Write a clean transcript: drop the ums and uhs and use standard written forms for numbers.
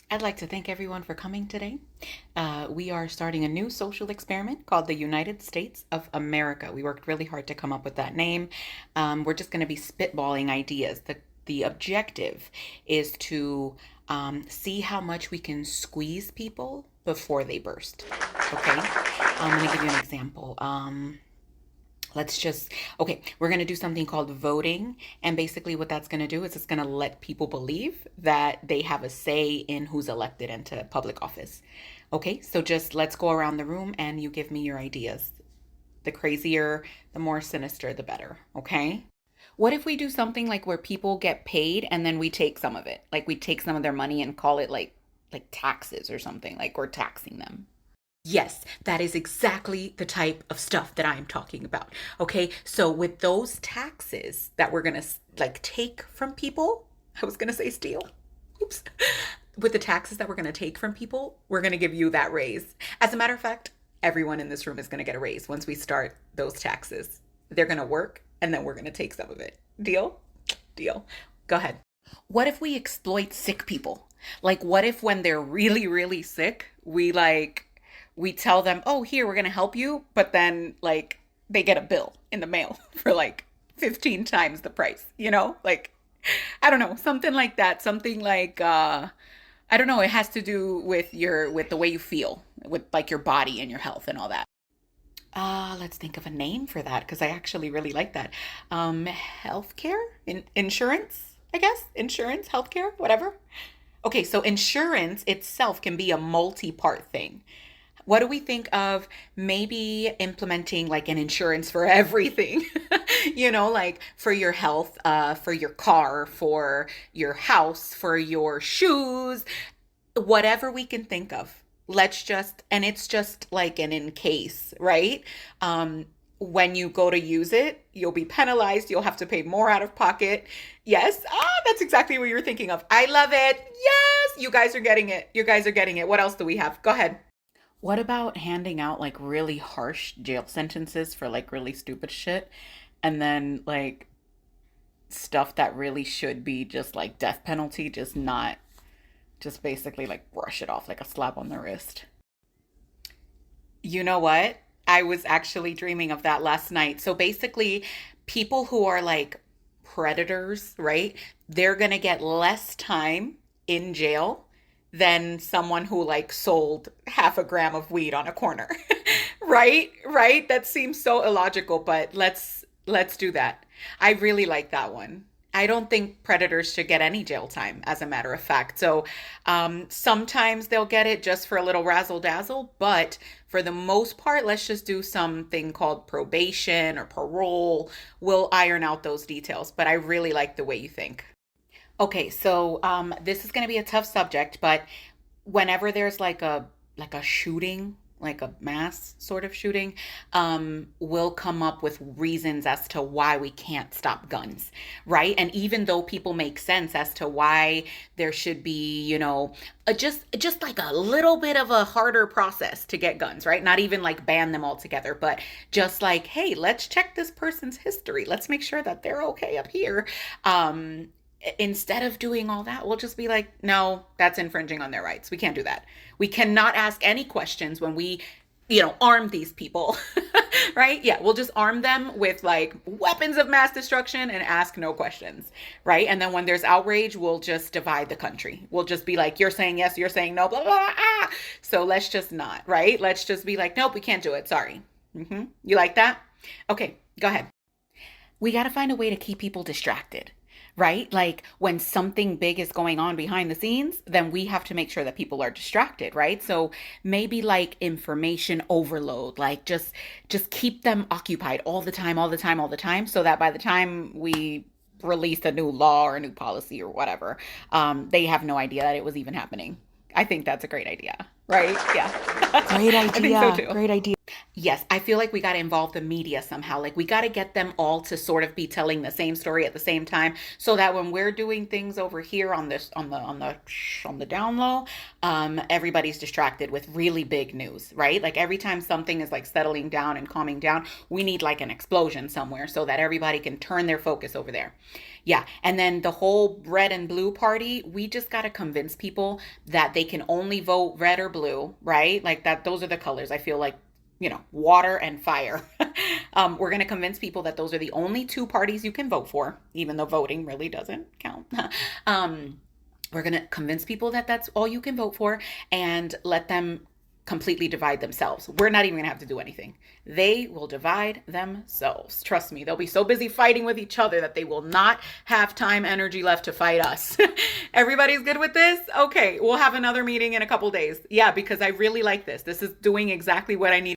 I'd like to thank everyone for coming today. We are starting a new social experiment called the United States of America. We worked really hard to come up with that name. We're just going to be spitballing ideas. The objective is to see how much we can squeeze people before they burst. Okay? I'm going to give you an example. Let's just, okay, we're going to do something called voting. And basically, what that's going to do is it's going to let people believe that they have a say in who's elected into public office. Okay, so just let's go around the room and you give me your ideas. The crazier, the more sinister, the better. Okay? What if we do something like where people get paid and then we take some of it? Like we take some of their money and call it like taxes or something, like we're taxing them. Yes, that is exactly the type of stuff that I'm talking about. Okay, so with those taxes that we're gonna like take from people, I was gonna say steal. Oops. With the taxes that we're gonna take from people, we're gonna give you that raise. As a matter of fact, everyone in this room is gonna get a raise once we start those taxes. They're gonna work and then we're gonna take some of it. Deal? Deal. Go ahead. What if we exploit sick people? Like, what if when they're really, really sick, we tell them, oh, here, we're going to help you. But then, like, they get a bill in the mail for like 15 times the price, you know? Like, I don't know, something like that. Something like, I don't know, it has to do with with the way you feel, with like your body and your health and all that. Let's think of a name for that because I actually really like that. Healthcare, insurance, I guess, insurance, healthcare, whatever. Okay, so insurance itself can be a multi-part thing. What do we think of maybe implementing like an insurance for everything? Like for your health, for your car, for your house, for your shoes, whatever we can think of. Let's just, and it's just like an in case, right? When you go to use it, you'll be penalized. You'll have to pay more out of pocket. Yes. That's exactly what you're thinking of. I love it. Yes. You guys are getting it. You guys are getting it. What else do we have? Go ahead. What about handing out like really harsh jail sentences for like really stupid shit and then like stuff that really should be just like death penalty, just not, just basically like brush it off like a slap on the wrist? You know what? I was actually dreaming of that last night. So basically, people who are like predators, right? They're going to get less time in jail than someone who like sold half a gram of weed on a corner. Right? Right? That seems so illogical, but let's do that. I really like that one. I don't think predators should get any jail time, as a matter of fact. So sometimes they'll get it just for a little razzle dazzle, but for the most part, let's just do something called probation or parole. We'll iron out those details, but I really like the way you think. Okay, so this is going to be a tough subject, but whenever there's like a shooting, like a mass sort of shooting, we'll come up with reasons as to why we can't stop guns, right? And even though people make sense as to why there should be, just like a little bit of a harder process to get guns, right? Not even like ban them altogether, but just like, hey, let's check this person's history. Let's make sure that they're okay up here. Instead of doing all that, we'll just be like, no, that's infringing on their rights. We can't do that. We cannot ask any questions when we, arm these people, right? Yeah, we'll just arm them with like weapons of mass destruction and ask no questions, right? And then when there's outrage, we'll just divide the country. We'll just be like, you're saying yes, you're saying no, blah, blah, blah. So let's just not, right? Let's just be like, nope, we can't do it. Sorry. You like that? Okay, go ahead. We got to find a way to keep people distracted, right? Like when something big is going on behind the scenes, then we have to make sure that people are distracted, right? So maybe like information overload, like just keep them occupied all the time, all the time, all the time, so that by the time we release a new law or a new policy or whatever, they have no idea that it was even happening. I think that's a great idea, right? Yeah. Great I think so idea. too. Great idea. Yes, I feel like we got to involve the media somehow. Like we got to get them all to sort of be telling the same story at the same time, so that when we're doing things over here on this on the down low, everybody's distracted with really big news, right? Like every time something is like settling down and calming down, we need like an explosion somewhere so that everybody can turn their focus over there. Yeah, and then the whole red and blue party, we just got to convince people that they can only vote red or blue, right? Like that, those are the colors. I feel like, water and fire. We're going to convince people that those are the only two parties you can vote for, even though voting really doesn't count. um, we're going to convince people that that's all you can vote for and let them completely divide themselves. We're not even going to have to do anything. They will divide themselves. Trust me, they'll be so busy fighting with each other that they will not have time, energy left to fight us. Everybody's good with this? Okay, we'll have another meeting in a couple days. Yeah, because I really like this. This is doing exactly what I need